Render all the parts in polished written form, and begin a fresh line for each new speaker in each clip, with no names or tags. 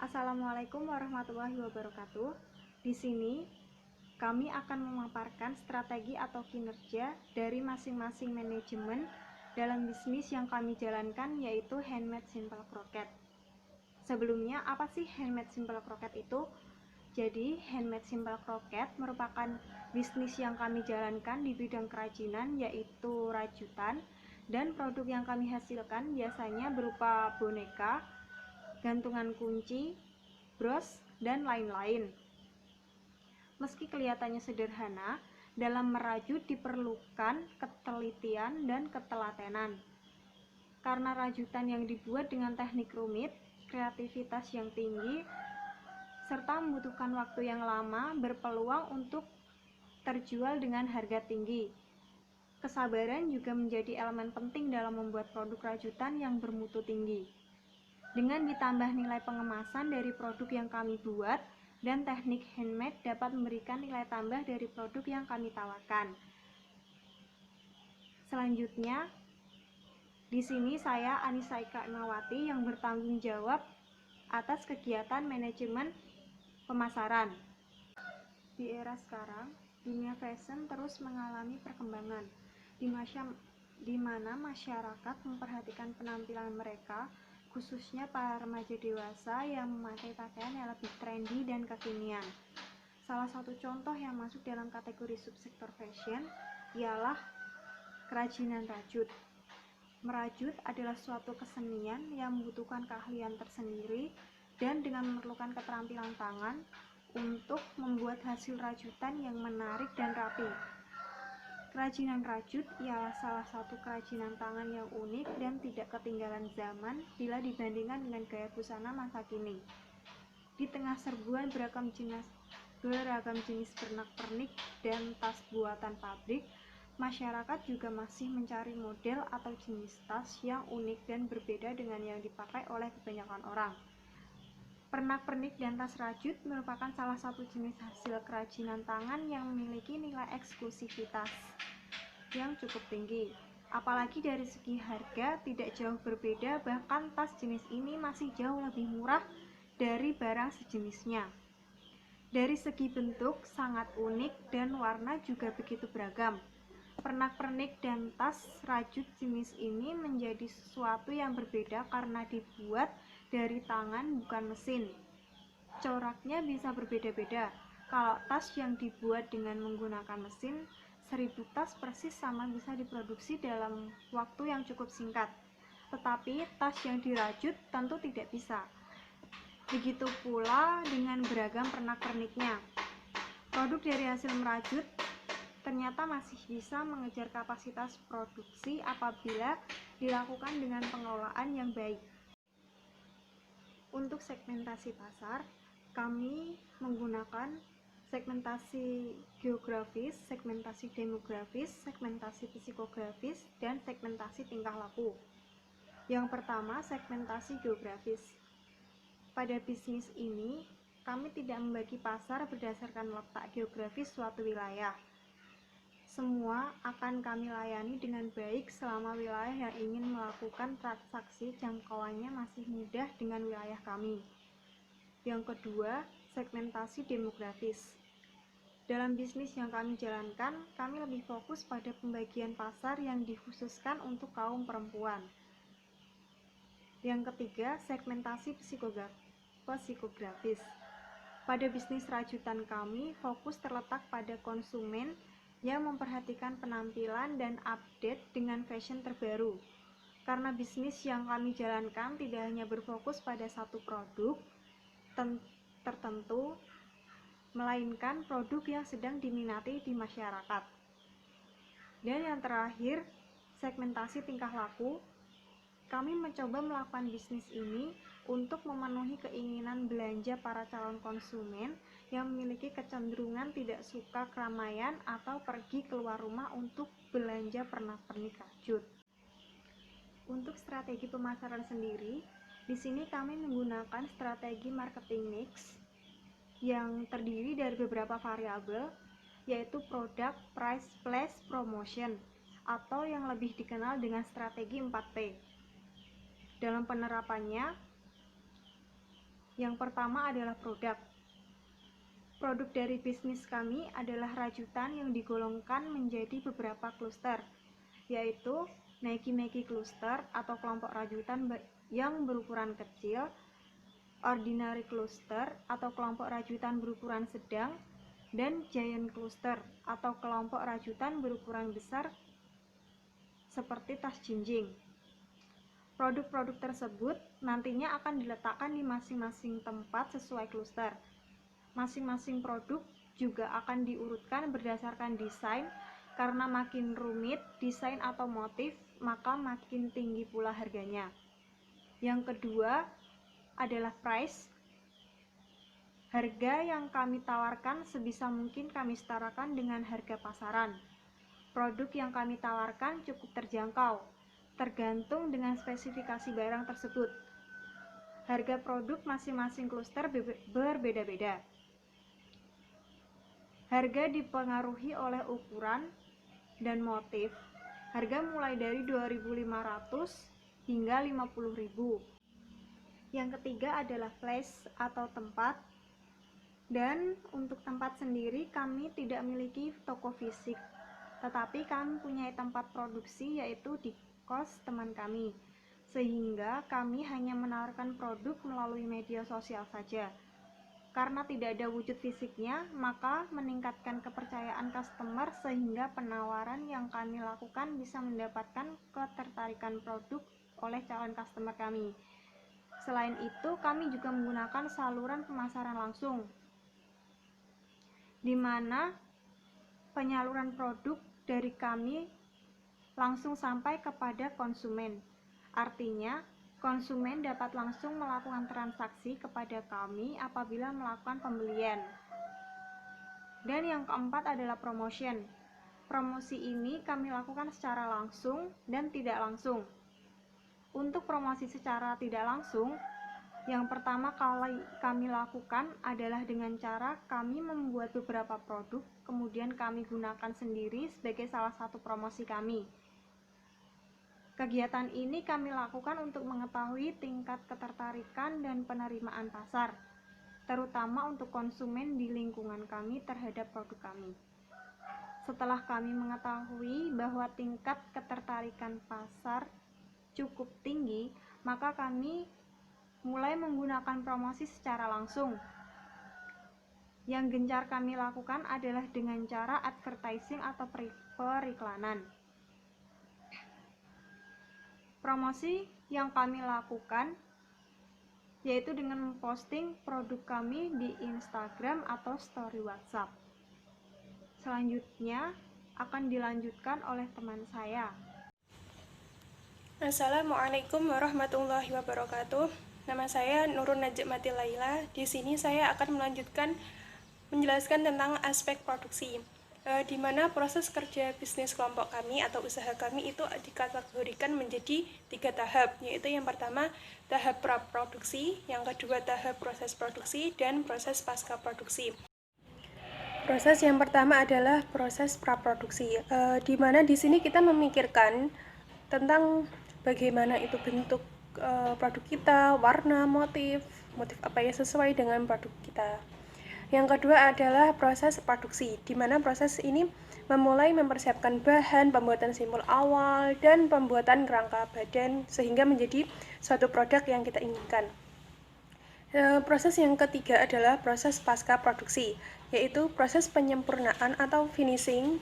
Assalamualaikum warahmatullahi wabarakatuh. Di sini kami akan memaparkan strategi atau kinerja dari masing-masing manajemen dalam bisnis yang kami jalankan, yaitu Handmade Simple Croquette. Sebelumnya, apa sih Handmade Simple Croquette itu? Jadi, Handmade Simple Croquette merupakan bisnis yang kami jalankan di bidang kerajinan, yaitu rajutan, dan produk yang kami hasilkan biasanya berupa boneka, gantungan kunci, bros, dan lain-lain. Meski kelihatannya sederhana, dalam merajut diperlukan ketelitian dan ketelatenan. Karena rajutan yang dibuat dengan teknik rumit, kreativitas yang tinggi, serta membutuhkan waktu yang lama, berpeluang untuk terjual dengan harga tinggi. Kesabaran juga menjadi elemen penting dalam membuat produk rajutan yang bermutu tinggi. Dengan ditambah nilai pengemasan dari produk yang kami buat dan teknik handmade dapat memberikan nilai tambah dari produk yang kami tawarkan. Selanjutnya, di sini saya Anissa Ika Imawati yang bertanggung jawab atas kegiatan manajemen pemasaran. Di era sekarang, dunia fashion terus mengalami perkembangan, di mana masyarakat memperhatikan penampilan mereka, khususnya para remaja dewasa yang memakai pakaian yang lebih trendy dan kekinian. Salah satu contoh yang masuk dalam kategori subsektor fashion ialah kerajinan rajut. Merajut adalah suatu kesenian yang membutuhkan keahlian tersendiri dan dengan memerlukan keterampilan tangan untuk membuat hasil rajutan yang menarik dan rapi. Kerajinan rajut ialah salah satu kerajinan tangan yang unik dan tidak ketinggalan zaman bila dibandingkan dengan gaya busana masa kini. Di tengah serbuan beragam jenis pernak-pernik dan tas buatan pabrik, masyarakat juga masih mencari model atau jenis tas yang unik dan berbeda dengan yang dipakai oleh kebanyakan orang. Pernak-pernik dan tas rajut merupakan salah satu jenis hasil kerajinan tangan yang memiliki nilai eksklusivitas yang cukup tinggi. Apalagi dari segi harga tidak jauh berbeda, bahkan tas jenis ini masih jauh lebih murah dari barang sejenisnya. Dari segi bentuk sangat unik dan warna juga begitu beragam. Pernak-pernik dan tas rajut jenis ini menjadi sesuatu yang berbeda karena dibuat dari tangan bukan mesin. Coraknya bisa berbeda-beda. Kalau tas yang dibuat dengan menggunakan mesin, 1000 tas persis sama bisa diproduksi dalam waktu yang cukup singkat. Tetapi tas yang dirajut tentu tidak bisa. Begitu pula dengan beragam pernak-perniknya. Produk dari hasil merajut ternyata masih bisa mengejar kapasitas produksi apabila dilakukan dengan pengelolaan yang baik. Untuk segmentasi pasar, kami menggunakan segmentasi geografis, segmentasi demografis, segmentasi psikografis, dan segmentasi tingkah laku. Yang pertama, segmentasi geografis. Pada bisnis ini, kami tidak membagi pasar berdasarkan letak geografis suatu wilayah. Semua akan kami layani dengan baik selama wilayah yang ingin melakukan transaksi jangkauannya masih mudah dengan wilayah kami. Yang kedua, segmentasi demografis. Dalam bisnis yang kami jalankan, kami lebih fokus pada pembagian pasar yang dikhususkan untuk kaum perempuan. Yang ketiga, segmentasi psikografis. Pada bisnis rajutan kami, fokus terletak pada konsumen yang memperhatikan penampilan dan update dengan fashion terbaru. Karena bisnis yang kami jalankan tidak hanya berfokus pada satu produk tertentu, melainkan produk yang sedang diminati di masyarakat. Dan yang terakhir, segmentasi tingkah laku. Kami mencoba melakukan bisnis ini untuk memenuhi keinginan belanja para calon konsumen yang memiliki kecenderungan tidak suka keramaian atau pergi keluar rumah untuk belanja pernak-pernik rajut. Untuk strategi pemasaran sendiri, di sini kami menggunakan strategi marketing mix yang terdiri dari beberapa variabel, yaitu product, price, place, promotion, atau yang lebih dikenal dengan strategi 4P. Dalam penerapannya, Yang pertama adalah produk. Produk dari bisnis kami adalah rajutan yang digolongkan menjadi beberapa kluster, yaitu Maggi Cluster atau kelompok rajutan yang berukuran kecil, Ordinary Cluster atau kelompok rajutan berukuran sedang, dan Giant Cluster atau kelompok rajutan berukuran besar seperti tas jinjing. Produk-produk tersebut nantinya akan diletakkan di masing-masing tempat sesuai kluster. Masing-masing produk juga akan diurutkan berdasarkan desain, karena makin rumit desain atau motif, maka makin tinggi pula harganya. Yang kedua adalah price. Harga yang kami tawarkan sebisa mungkin kami setarakan dengan harga pasaran. Produk yang kami tawarkan cukup terjangkau, tergantung dengan spesifikasi barang tersebut. Harga produk masing-masing kluster berbeda-beda. Harga dipengaruhi oleh ukuran dan motif. Harga mulai dari 2.500 hingga 50.000. Yang ketiga adalah place atau tempat. Dan untuk tempat sendiri kami tidak memiliki toko fisik, tetapi kami punya tempat produksi yaitu di kos teman kami. Sehingga kami hanya menawarkan produk melalui media sosial saja. Karena tidak ada wujud fisiknya, maka meningkatkan kepercayaan customer sehingga penawaran yang kami lakukan bisa mendapatkan ketertarikan produk oleh calon customer kami. Selain itu, kami juga menggunakan saluran pemasaran langsung, di mana penyaluran produk dari kami langsung sampai kepada konsumen. Artinya, konsumen dapat langsung melakukan transaksi kepada kami apabila melakukan pembelian. Dan yang keempat adalah promotion. Promosi ini kami lakukan secara langsung dan tidak langsung. Untuk promosi secara tidak langsung, yang pertama kali kami lakukan adalah dengan cara kami membuat beberapa produk, kemudian kami gunakan sendiri sebagai salah satu promosi kami. Kegiatan ini kami lakukan untuk mengetahui tingkat ketertarikan dan penerimaan pasar, terutama untuk konsumen di lingkungan kami terhadap produk kami. Setelah kami mengetahui bahwa tingkat ketertarikan pasar cukup tinggi, maka kami mulai menggunakan promosi secara langsung. Yang gencar kami lakukan adalah dengan cara advertising atau periklanan. Promosi yang kami lakukan yaitu dengan memposting produk kami di Instagram atau story WhatsApp. Selanjutnya akan dilanjutkan oleh teman saya.
Assalamualaikum warahmatullahi wabarakatuh. Nama saya Nurun Najmati Laila. Di sini saya akan menjelaskan tentang aspek produksi. Di mana proses kerja bisnis kelompok kami atau usaha kami itu dikategorikan menjadi 3 tahap, yaitu yang pertama tahap praproduksi, yang kedua tahap proses produksi, dan proses pasca produksi. Proses yang pertama adalah proses praproduksi, di mana di sini kita memikirkan tentang bagaimana itu bentuk produk kita, warna, motif apa yang sesuai dengan produk kita. Yang kedua adalah proses produksi, di mana proses ini memulai mempersiapkan bahan, pembuatan simbol awal, dan pembuatan kerangka badan sehingga menjadi suatu produk yang kita inginkan. Proses yang ketiga adalah proses pasca produksi, yaitu proses penyempurnaan atau finishing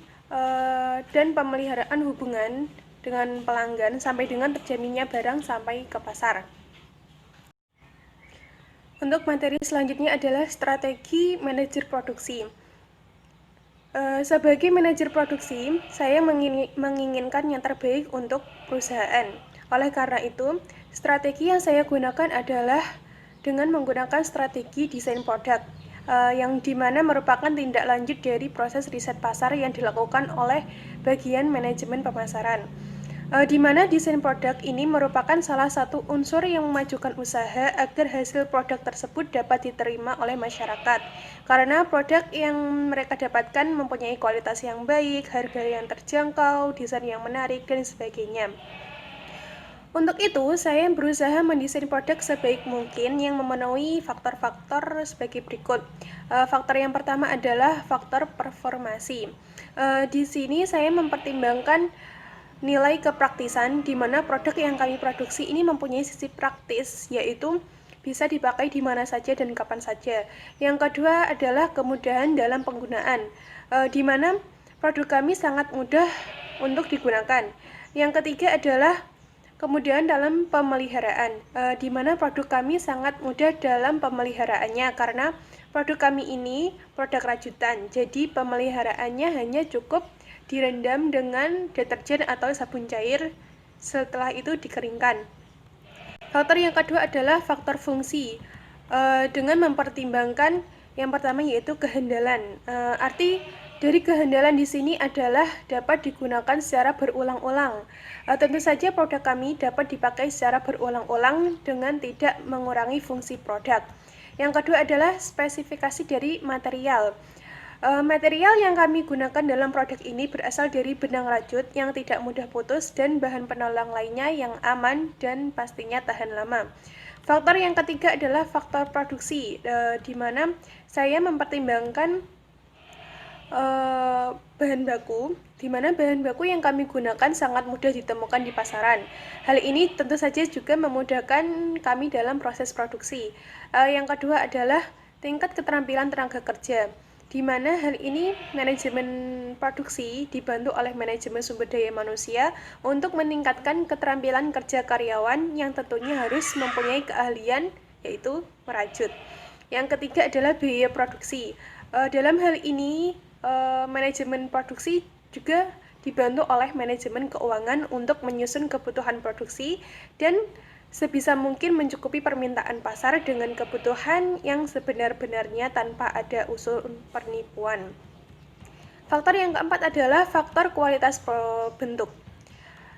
dan pemeliharaan hubungan dengan pelanggan sampai dengan terjaminnya barang sampai ke pasar. Untuk materi selanjutnya adalah strategi manajer produksi. Sebagai manajer produksi, saya menginginkan yang terbaik untuk perusahaan. Oleh karena itu, strategi yang saya gunakan adalah dengan menggunakan strategi desain produk, yang dimana merupakan tindak lanjut dari proses riset pasar yang dilakukan oleh bagian manajemen pemasaran. Di mana desain produk ini merupakan salah satu unsur yang memajukan usaha agar hasil produk tersebut dapat diterima oleh masyarakat. Karena produk yang mereka dapatkan mempunyai kualitas yang baik, harga yang terjangkau, desain yang menarik, dan sebagainya. Untuk itu, saya berusaha mendesain produk sebaik mungkin yang memenuhi faktor-faktor sebagai berikut. Faktor yang pertama adalah faktor performasi. Di sini saya mempertimbangkan nilai kepraktisan, di mana produk yang kami produksi ini mempunyai sisi praktis, yaitu bisa dipakai di mana saja dan kapan saja. Yang kedua adalah kemudahan dalam penggunaan, di mana produk kami sangat mudah untuk digunakan. Yang ketiga adalah kemudian dalam pemeliharaan, di mana produk kami sangat mudah dalam pemeliharaannya karena produk kami ini produk rajutan, jadi pemeliharaannya hanya cukup direndam dengan deterjen atau sabun cair, setelah itu dikeringkan. Faktor yang kedua adalah faktor fungsi, dengan mempertimbangkan yang pertama yaitu kehandalan. Arti dari kehandalan di sini adalah dapat digunakan secara berulang-ulang. Tentu saja produk kami dapat dipakai secara berulang-ulang dengan tidak mengurangi fungsi produk. Yang kedua adalah spesifikasi dari material. Material yang kami gunakan dalam produk ini berasal dari benang rajut yang tidak mudah putus dan bahan penolong lainnya yang aman dan pastinya tahan lama. Faktor yang ketiga adalah faktor produksi, di mana saya mempertimbangkan bahan baku, di mana bahan baku yang kami gunakan sangat mudah ditemukan di pasaran. Hal ini tentu saja juga memudahkan kami dalam proses produksi. Yang kedua adalah tingkat keterampilan tenaga kerja, di mana hal ini manajemen produksi dibantu oleh manajemen sumber daya manusia untuk meningkatkan keterampilan kerja karyawan yang tentunya harus mempunyai keahlian, yaitu merajut. Yang ketiga adalah biaya produksi. Dalam hal ini, manajemen produksi juga dibantu oleh manajemen keuangan untuk menyusun kebutuhan produksi dan sebisa mungkin mencukupi permintaan pasar dengan kebutuhan yang sebenar-benarnya tanpa ada unsur penipuan. Faktor yang keempat adalah faktor kualitas bentuk.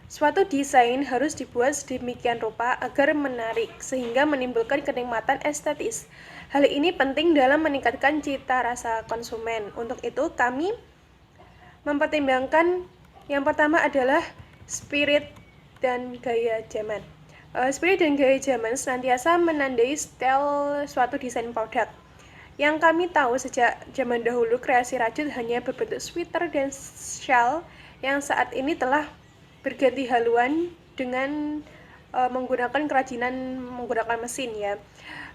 Suatu desain harus dibuat sedemikian rupa agar menarik sehingga menimbulkan kenikmatan estetis. Hal ini penting dalam meningkatkan cita rasa konsumen. Untuk itu kami mempertimbangkan yang pertama adalah spirit dan gaya zaman. Spirit dan gaya zaman senantiasa menandai style suatu desain produk. Yang kami tahu sejak zaman dahulu kreasi rajut hanya berbentuk sweater dan shawl yang saat ini telah berganti haluan dengan menggunakan kerajinan menggunakan mesin ya.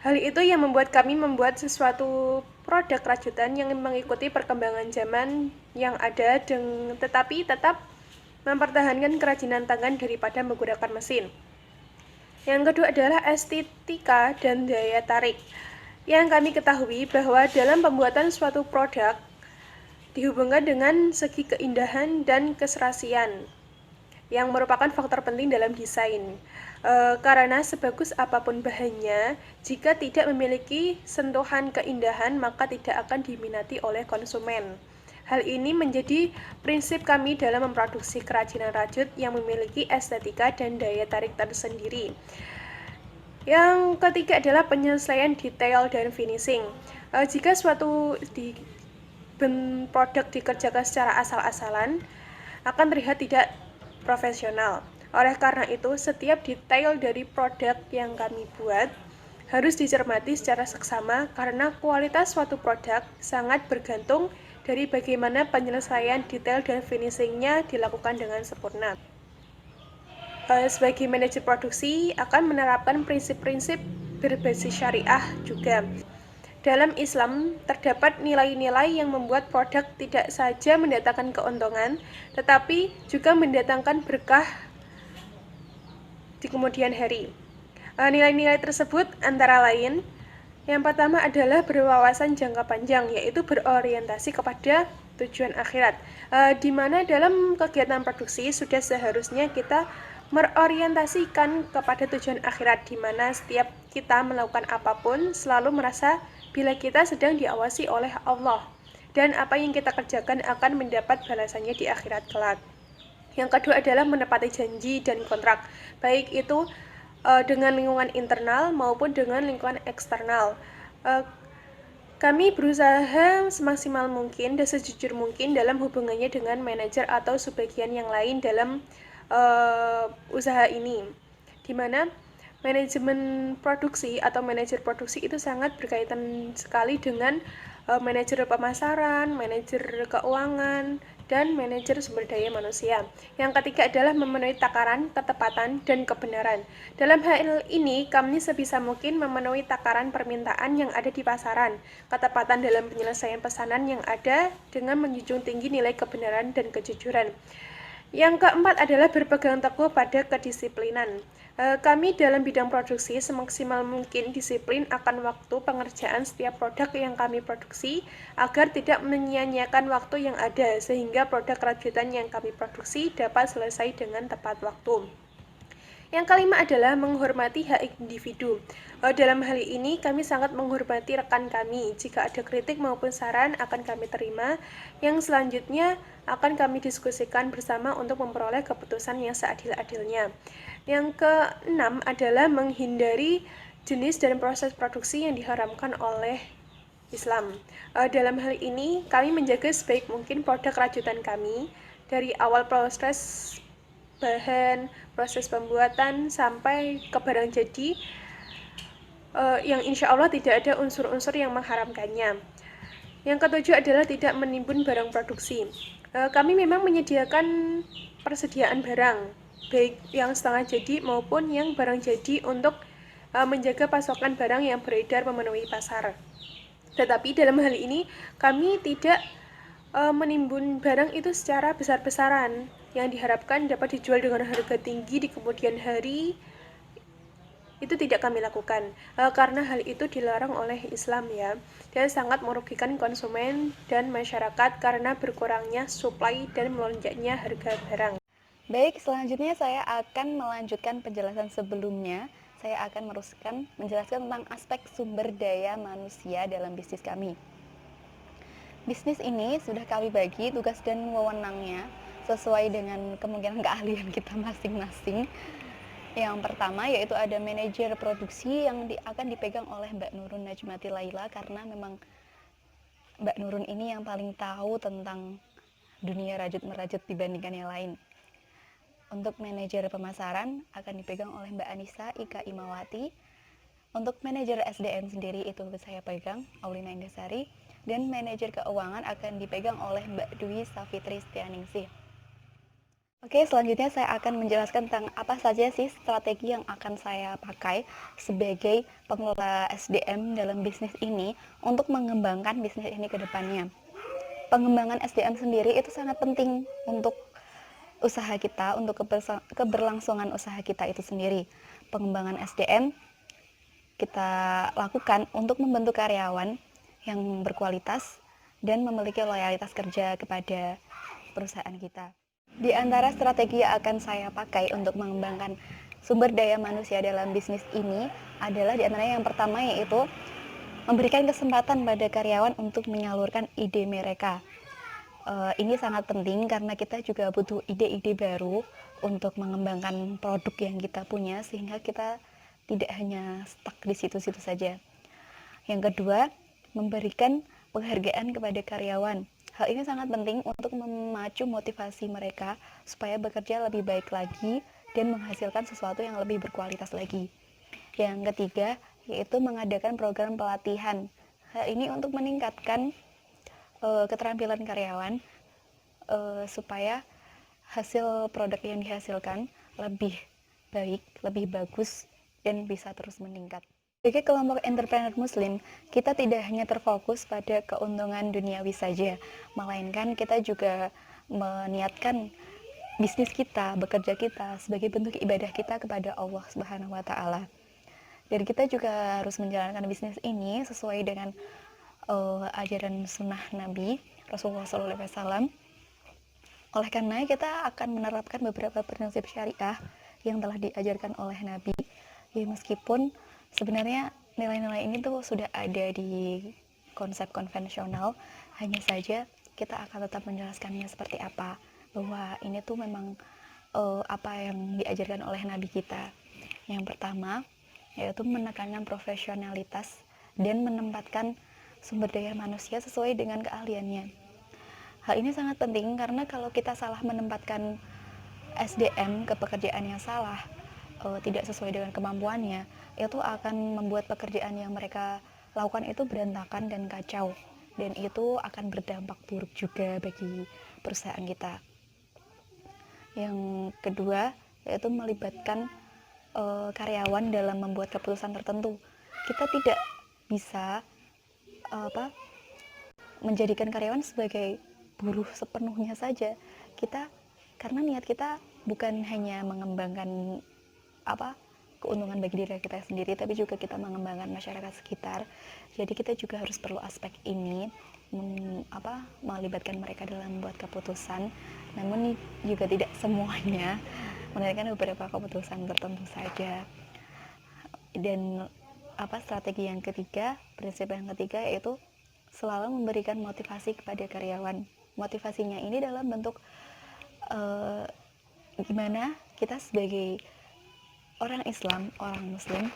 Hal itu yang membuat kami membuat sesuatu produk rajutan yang mengikuti perkembangan zaman yang ada tetapi tetap mempertahankan kerajinan tangan daripada menggunakan mesin. Yang kedua adalah estetika dan daya tarik. Yang kami ketahui bahwa dalam pembuatan suatu produk dihubungkan dengan segi keindahan dan keserasian yang merupakan faktor penting dalam desain. Karena sebagus apapun bahannya, jika tidak memiliki sentuhan keindahan maka tidak akan diminati oleh konsumen. Hal ini menjadi prinsip kami dalam memproduksi kerajinan rajut yang memiliki estetika dan daya tarik tersendiri. Yang ketiga adalah penyelesaian detail dan finishing. Jika suatu produk dikerjakan secara asal-asalan, akan terlihat tidak profesional. Oleh karena itu, setiap detail dari produk yang kami buat harus dicermati secara seksama karena kualitas suatu produk sangat bergantung dari bagaimana penyelesaian detail dan finishingnya dilakukan dengan sempurna. Sebagai manajer produksi akan menerapkan prinsip-prinsip berbasis syariah juga. Dalam Islam, terdapat nilai-nilai yang membuat produk tidak saja mendatangkan keuntungan, tetapi juga mendatangkan berkah di kemudian hari. Nilai-nilai tersebut antara lain, yang pertama adalah berwawasan jangka panjang, yaitu berorientasi kepada tujuan akhirat, di mana dalam kegiatan produksi sudah seharusnya kita berorientasikan kepada tujuan akhirat, di mana setiap kita melakukan apapun selalu merasa bila kita sedang diawasi oleh Allah dan apa yang kita kerjakan akan mendapat balasannya di akhirat kelak. Yang kedua adalah menepati janji dan kontrak, baik itu dengan lingkungan internal maupun dengan lingkungan eksternal. Kami berusaha semaksimal mungkin dan sejujur mungkin dalam hubungannya dengan manajer atau sebagian yang lain dalam usaha ini. di mana manajemen produksi atau manajer produksi itu sangat berkaitan sekali dengan manajer pemasaran, manajer keuangan, dan manajer sumber daya manusia. Yang ketiga adalah memenuhi takaran, ketepatan, dan kebenaran. Dalam hal ini, kami sebisa mungkin memenuhi takaran permintaan yang ada di pasaran, ketepatan dalam penyelesaian pesanan yang ada dengan menjunjung tinggi nilai kebenaran dan kejujuran. Yang keempat adalah berpegang teguh pada kedisiplinan. Kami dalam bidang produksi semaksimal mungkin disiplin akan waktu pengerjaan setiap produk yang kami produksi agar tidak menyia-nyiakan waktu yang ada sehingga produk rajutan yang kami produksi dapat selesai dengan tepat waktu. Yang kelima adalah menghormati hak individu. Dalam hal ini, kami sangat menghormati rekan kami. Jika ada kritik maupun saran akan kami terima. Yang selanjutnya akan kami diskusikan bersama untuk memperoleh keputusan yang seadil-adilnya. Yang keenam adalah menghindari jenis dan proses produksi yang diharamkan oleh Islam. Dalam hal ini, kami menjaga sebaik mungkin produk rajutan kami dari awal proses bahan, proses pembuatan sampai ke barang jadi yang insya Allah tidak ada unsur-unsur yang mengharamkannya. Yang ketujuh adalah tidak menimbun barang produksi. Kami memang menyediakan persediaan barang, baik yang setengah jadi maupun yang barang jadi untuk menjaga pasokan barang yang beredar memenuhi pasar. Tetapi dalam hal ini kami tidak menimbun barang itu secara besar-besaran yang diharapkan dapat dijual dengan harga tinggi di kemudian hari. Itu tidak kami lakukan karena hal itu dilarang oleh Islam ya, dan sangat merugikan konsumen dan masyarakat karena berkurangnya suplai dan melonjaknya harga barang.
Baik, selanjutnya saya akan melanjutkan penjelasan sebelumnya. Saya akan menjelaskan tentang aspek sumber daya manusia dalam bisnis kami. Bisnis ini sudah kami bagi tugas dan wewenangnya sesuai dengan kemungkinan keahlian kita masing-masing. Yang pertama yaitu ada manajer produksi yang akan dipegang oleh Mbak Nurun Najmati Laila, karena memang Mbak Nurun ini yang paling tahu tentang dunia rajut-merajut dibandingkan yang lain. Untuk manajer pemasaran akan dipegang oleh Mbak Anissa Ika Imawati. Untuk manajer SDM sendiri itu saya pegang, Aulina Indasari. Dan manajer keuangan akan dipegang oleh Mbak Dwi Safitri Setianingsih. Oke, selanjutnya saya akan menjelaskan tentang apa saja sih strategi yang akan saya pakai sebagai pengelola SDM dalam bisnis ini untuk mengembangkan bisnis ini ke depannya. Pengembangan SDM sendiri itu sangat penting untuk usaha kita, untuk keberlangsungan usaha kita itu sendiri. Pengembangan SDM kita lakukan untuk membentuk karyawan yang berkualitas dan memiliki loyalitas kerja kepada perusahaan kita. Di antara strategi yang akan saya pakai untuk mengembangkan sumber daya manusia dalam bisnis ini adalah di antaranya yang pertama yaitu memberikan kesempatan pada karyawan untuk menyalurkan ide mereka. Ini sangat penting karena kita juga butuh ide-ide baru untuk mengembangkan produk yang kita punya sehingga kita tidak hanya stuck di situ-situ saja. Yang kedua, memberikan penghargaan kepada karyawan. Hal ini sangat penting untuk memacu motivasi mereka supaya bekerja lebih baik lagi dan menghasilkan sesuatu yang lebih berkualitas lagi. Yang ketiga, yaitu mengadakan program pelatihan. Hal ini untuk meningkatkan keterampilan karyawan supaya hasil produk yang dihasilkan lebih baik, lebih bagus, dan bisa terus meningkat. Sebagai kelompok entrepreneur muslim, kita tidak hanya terfokus pada keuntungan duniawi saja, melainkan kita juga meniatkan bisnis kita, bekerja kita sebagai bentuk ibadah kita kepada Allah Subhanahu wa taala. Dan kita juga harus menjalankan bisnis ini sesuai dengan ajaran sunnah Nabi Rasulullah SAW. Oleh karena kita akan menerapkan beberapa prinsip syariah yang telah diajarkan oleh Nabi. Ya, meskipun sebenarnya nilai-nilai ini tuh sudah ada di konsep konvensional, hanya saja kita akan tetap menjelaskannya seperti apa, bahwa ini tuh memang apa yang diajarkan oleh Nabi kita. Yang pertama yaitu menekankan profesionalitas dan menempatkan sumber daya manusia sesuai dengan keahliannya. Hal ini sangat penting karena kalau kita salah menempatkan SDM ke pekerjaan yang salah, tidak sesuai dengan kemampuannya, itu akan membuat pekerjaan yang mereka lakukan itu berantakan dan kacau, dan itu akan berdampak buruk juga bagi perusahaan kita. Yang kedua yaitu melibatkan karyawan dalam membuat keputusan tertentu. Kita tidak bisa menjadikan karyawan sebagai buruh sepenuhnya saja. Karena niat kita bukan hanya mengembangkan keuntungan bagi diri kita sendiri, tapi juga kita mengembangkan masyarakat sekitar. Jadi kita juga harus perlu aspek ini, melibatkan mereka dalam membuat keputusan. Namun juga tidak semuanya, melainkan beberapa keputusan tertentu saja. Dan strategi yang ketiga, prinsip yang ketiga yaitu selalu memberikan motivasi kepada karyawan. Motivasinya ini dalam bentuk gimana kita sebagai orang Islam, orang Muslim,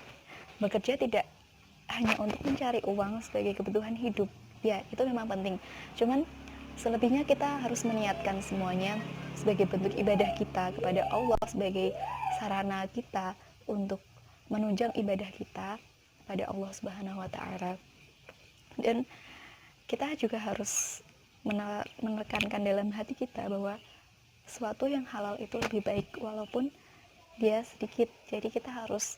bekerja tidak hanya untuk mencari uang sebagai kebutuhan hidup. Ya, itu memang penting. Cuman selebihnya kita harus meniatkan semuanya sebagai bentuk ibadah kita kepada Allah, sebagai sarana kita untuk menunjang ibadah kita pada Allah Subhanahu wa Ta'ala. Dan kita juga harus menekankan dalam hati kita bahwa sesuatu yang halal itu lebih baik walaupun dia sedikit. Jadi kita harus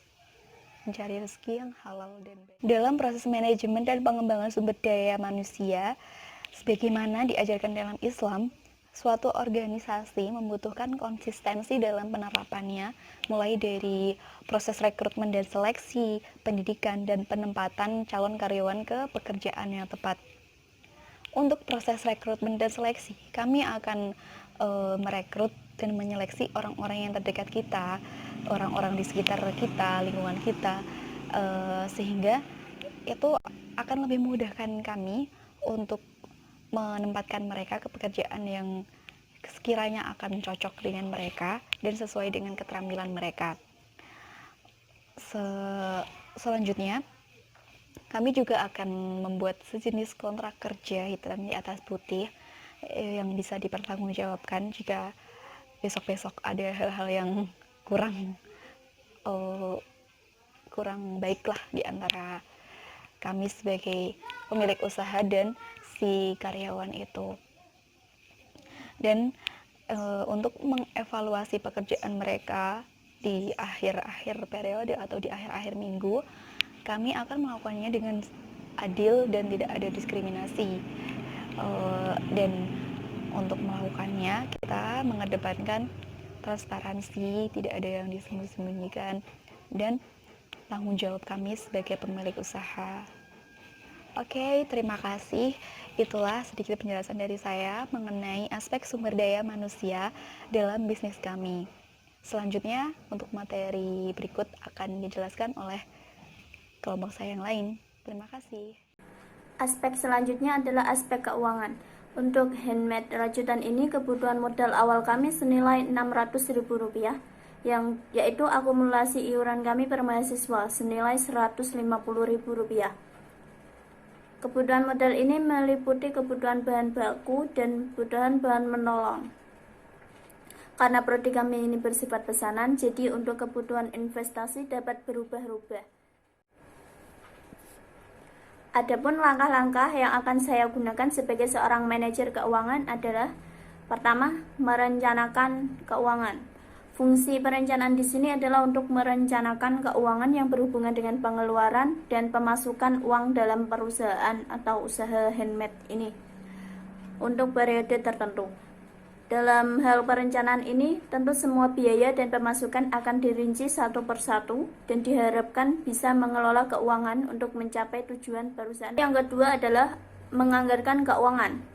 mencari rezeki yang halal dan baik. Dalam proses manajemen dan pengembangan sumber daya manusia, sebagaimana diajarkan dalam Islam, suatu organisasi membutuhkan konsistensi dalam penerapannya, mulai dari proses rekrutmen dan seleksi, pendidikan, dan penempatan calon karyawan ke pekerjaan yang tepat. Untuk proses rekrutmen dan seleksi, kami akan merekrut dan menyeleksi orang-orang yang terdekat kita, orang-orang di sekitar kita, lingkungan kita, sehingga itu akan lebih memudahkan kami untuk menempatkan mereka ke pekerjaan yang sekiranya akan cocok dengan mereka dan sesuai dengan keterampilan mereka. Selanjutnya, kami juga akan membuat sejenis kontrak kerja hitam di atas putih yang bisa dipertanggungjawabkan jika besok-besok ada hal-hal yang kurang baiklah di antara kami sebagai pemilik usaha dan si karyawan itu. Dan untuk mengevaluasi pekerjaan mereka di akhir-akhir periode atau di akhir-akhir minggu, kami akan melakukannya dengan adil dan tidak ada diskriminasi. Dan untuk melakukannya kita mengedepankan transparansi, tidak ada yang disembunyikan, dan tanggung jawab kami sebagai pemilik usaha. Oke, terima kasih. Itulah sedikit penjelasan dari saya mengenai aspek sumber daya manusia dalam bisnis kami. Selanjutnya, untuk materi berikut akan dijelaskan oleh kelompok saya yang lain. Terima kasih.
Aspek selanjutnya adalah aspek keuangan. Untuk handmade rajutan ini kebutuhan modal awal kami senilai Rp600.000, yaitu akumulasi iuran kami per mahasiswa senilai Rp150.000. Kebutuhan modal ini meliputi kebutuhan bahan baku dan kebutuhan bahan menolong. Karena prodi kami ini bersifat pesanan, jadi untuk kebutuhan investasi dapat berubah-ubah. Adapun langkah-langkah yang akan saya gunakan sebagai seorang manajer keuangan adalah: pertama, merencanakan keuangan. Fungsi perencanaan di sini adalah untuk merencanakan keuangan yang berhubungan dengan pengeluaran dan pemasukan uang dalam perusahaan atau usaha handmade ini untuk periode tertentu. Dalam hal perencanaan ini, tentu semua biaya dan pemasukan akan dirinci satu persatu dan diharapkan bisa mengelola keuangan untuk mencapai tujuan perusahaan. Yang kedua adalah menganggarkan keuangan.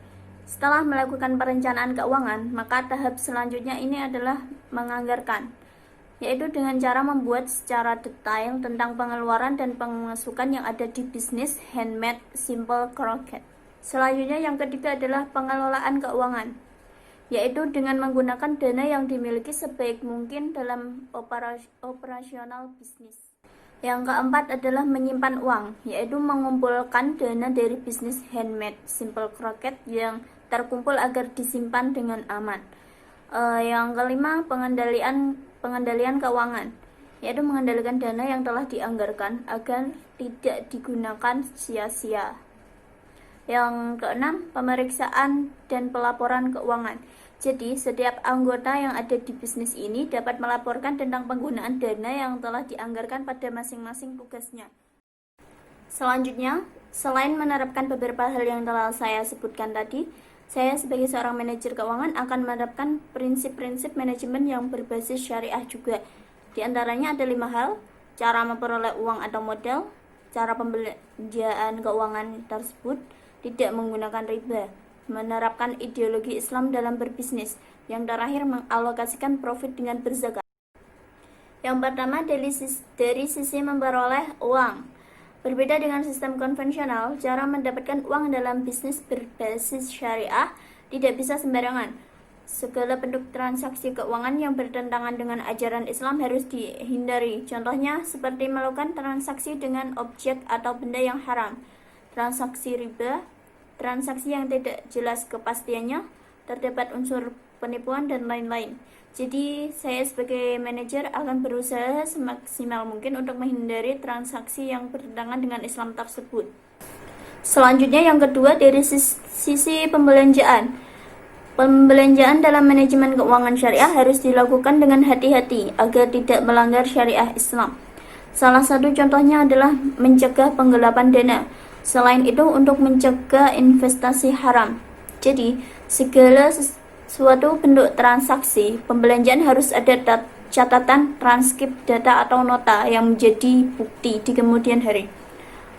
Setelah melakukan perencanaan keuangan, maka tahap selanjutnya ini adalah menganggarkan, yaitu dengan cara membuat secara detail tentang pengeluaran dan pemasukan yang ada di bisnis handmade simple crochet. Selanjutnya yang ketiga adalah pengelolaan keuangan, yaitu dengan menggunakan dana yang dimiliki sebaik mungkin dalam operasional bisnis. Yang keempat adalah menyimpan uang, yaitu mengumpulkan dana dari bisnis handmade simple crochet yang terkumpul agar disimpan dengan aman. Yang kelima, pengendalian keuangan, yaitu mengendalikan dana yang telah dianggarkan agar tidak digunakan sia-sia. Yang keenam, pemeriksaan dan pelaporan keuangan. Jadi, setiap anggota yang ada di bisnis ini dapat melaporkan tentang penggunaan dana yang telah dianggarkan pada masing-masing tugasnya. Selanjutnya, selain menerapkan beberapa hal yang telah saya sebutkan tadi, saya sebagai seorang manajer keuangan akan menerapkan prinsip-prinsip manajemen yang berbasis syariah juga. Di antaranya ada 5 hal: cara memperoleh uang atau modal, cara pembelanjaan keuangan tersebut, tidak menggunakan riba, menerapkan ideologi Islam dalam berbisnis, yang terakhir mengalokasikan profit dengan berzakat. Yang pertama, dari sisi memperoleh uang. Berbeda dengan sistem konvensional, cara mendapatkan uang dalam bisnis berbasis syariah tidak bisa sembarangan. Segala bentuk transaksi keuangan yang bertentangan dengan ajaran Islam harus dihindari. Contohnya, seperti melakukan transaksi dengan objek atau benda yang haram, transaksi riba, transaksi yang tidak jelas kepastiannya, terdapat unsur penipuan, dan lain-lain. Jadi, saya sebagai manajer akan berusaha semaksimal mungkin untuk menghindari transaksi yang bertentangan dengan Islam tersebut. Selanjutnya, yang kedua, dari sisi pembelanjaan. Pembelanjaan dalam manajemen keuangan syariah harus dilakukan dengan hati-hati agar tidak melanggar syariah Islam. Salah satu contohnya adalah mencegah penggelapan dana. Selain itu, untuk mencegah investasi haram. Jadi, segala suatu bentuk transaksi pembelanjaan harus ada catatan, transkrip, data atau nota yang menjadi bukti di kemudian hari.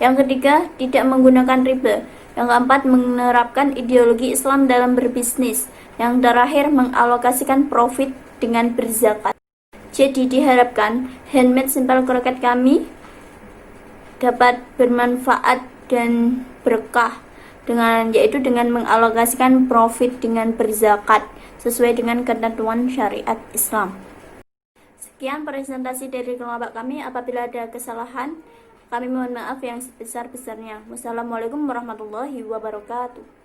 Yang ketiga, tidak menggunakan riba. Yang keempat, menerapkan ideologi Islam dalam berbisnis. Yang terakhir, mengalokasikan profit dengan berzakat. Jadi diharapkan handmade simple kroket kami dapat bermanfaat dan berkah, yaitu dengan mengalokasikan profit dengan berzakat sesuai dengan ketentuan syariat Islam. Sekian presentasi dari kelompok kami. Apabila ada kesalahan, kami mohon maaf yang sebesar-besarnya. Wassalamualaikum warahmatullahi wabarakatuh.